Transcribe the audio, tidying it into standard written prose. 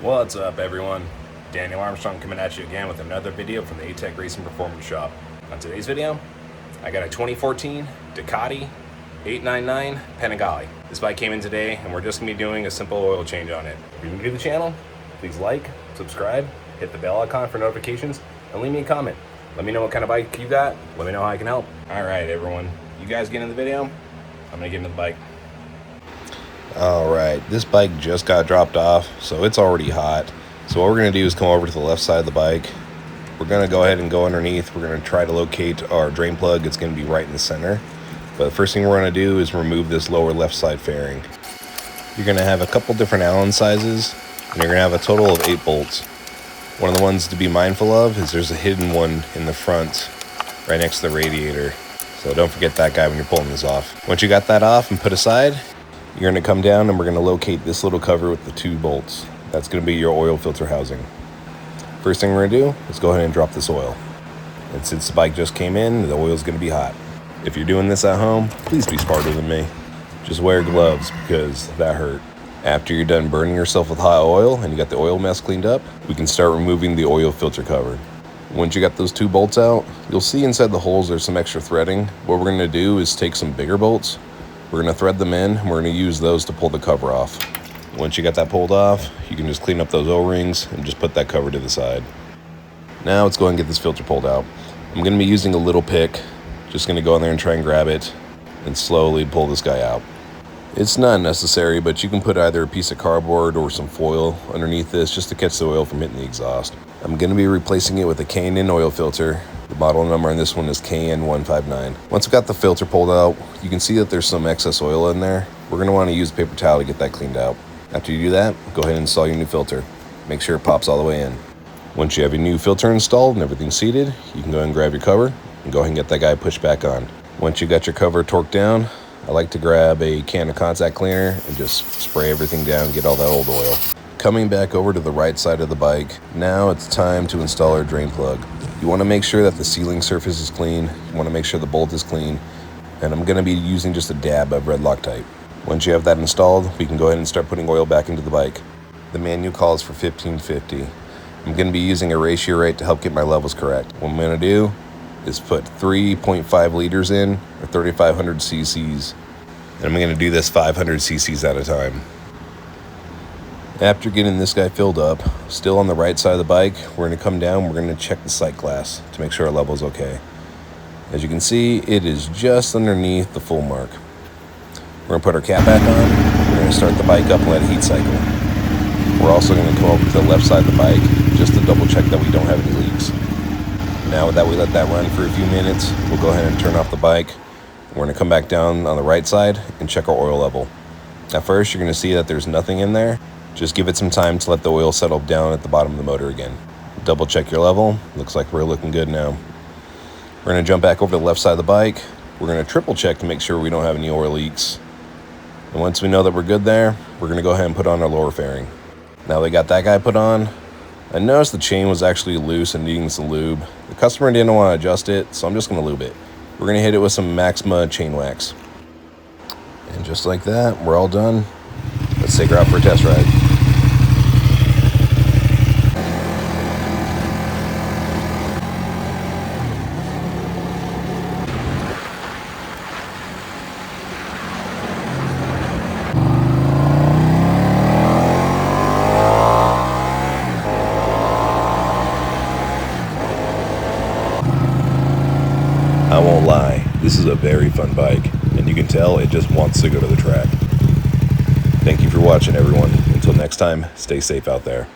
What's up, everyone? Daniel Armstrong coming at you again with another video from the A-Tech Racing Performance Shop. On today's video, I got a 2014 Ducati 899 Panigale. This bike came in today, and we're just going to be doing a simple oil change on it. If you're new to the channel, please like, subscribe, hit the bell icon for notifications, and leave me a comment. Let me know what kind of bike you got. Let me know how I can help. All right, everyone. You guys get in the video. I'm going to get into the bike. Alright, this bike just got dropped off, so it's already hot. So what we're going to do is come over to the left side of the bike. We're going to go ahead and go underneath. We're going to try to locate our drain plug. It's going to be right in the center. But the first thing we're going to do is remove this lower left side fairing. You're going to have a couple different Allen sizes, and you're going to have a total of 8 bolts. One of the ones to be mindful of is there's a hidden one in the front, right next to the radiator. So don't forget that guy when you're pulling this off. Once you got that off and put aside, you're going to come down and we're going to locate this little cover with the 2 bolts. That's going to be your oil filter housing. First thing we're going to do is go ahead and drop this oil. And since the bike just came in, the oil is going to be hot. If you're doing this at home, please be smarter than me. Just wear gloves because that hurt. After you're done burning yourself with hot oil and you got the oil mess cleaned up, we can start removing the oil filter cover. Once you got those 2 bolts out, you'll see inside the holes there's some extra threading. What we're going to do is take some bigger bolts. We're going to thread them in, and we're going to use those to pull the cover off. Once you got that pulled off, you can just clean up those O-rings and just put that cover to the side. Now let's go ahead and get this filter pulled out. I'm going to be using a little pick. Just going to go in there and try and grab it and slowly pull this guy out. It's not necessary, but you can put either a piece of cardboard or some foil underneath this just to catch the oil from hitting the exhaust. I'm going to be replacing it with a K&N oil filter. The model number on this one is KN159. Once we've got the filter pulled out, you can see that there's some excess oil in there. We're going to want to use a paper towel to get that cleaned out. After you do that, go ahead and install your new filter. Make sure it pops all the way in. Once you have your new filter installed and everything's seated, you can go ahead and grab your cover and go ahead and get that guy pushed back on. Once you got your cover torqued down, I like to grab a can of contact cleaner and just spray everything down and get all that old oil. Coming back over to the right side of the bike, now it's time to install our drain plug. You want to make sure that the sealing surface is clean. You want to make sure the bolt is clean. And I'm going to be using just a dab of red Loctite. Once you have that installed, we can go ahead and start putting oil back into the bike. The manual calls for 1550. I'm going to be using a ratio rate to help get my levels correct. What I'm going to do is put 3.5 liters in, or 3,500 cc's. And I'm going to do this 500 cc's at a time. After getting this guy filled up, still on the right side of the bike, we're going to come down, we're going to check the sight glass to make sure our level is okay. As you can see, it is just underneath the full mark. We're going to put our cap back on, we're going to start the bike up and let it heat cycle. We're also going to come over to the left side of the bike just to double check that we don't have any leaks. Now that we let that run for a few minutes, we'll go ahead and turn off the bike. We're going to come back down on the right side and check our oil level. At first, you're going to see that there's nothing in there. Just give it some time to let the oil settle down at the bottom of the motor again. Double check your level. Looks like we're looking good now. We're going to jump back over to the left side of the bike. We're going to triple check to make sure we don't have any oil leaks. And once we know that we're good there, we're going to go ahead and put on our lower fairing. Now we got that guy put on. I noticed the chain was actually loose and needing some lube. The customer didn't want to adjust it, so I'm just going to lube it. We're going to hit it with some Maxima chain wax. And just like that, we're all done. Let's take her out for a test ride. I won't lie, this is a very fun bike, and you can tell it just wants to go to the track. Thank you for watching, everyone. Until next time, stay safe out there.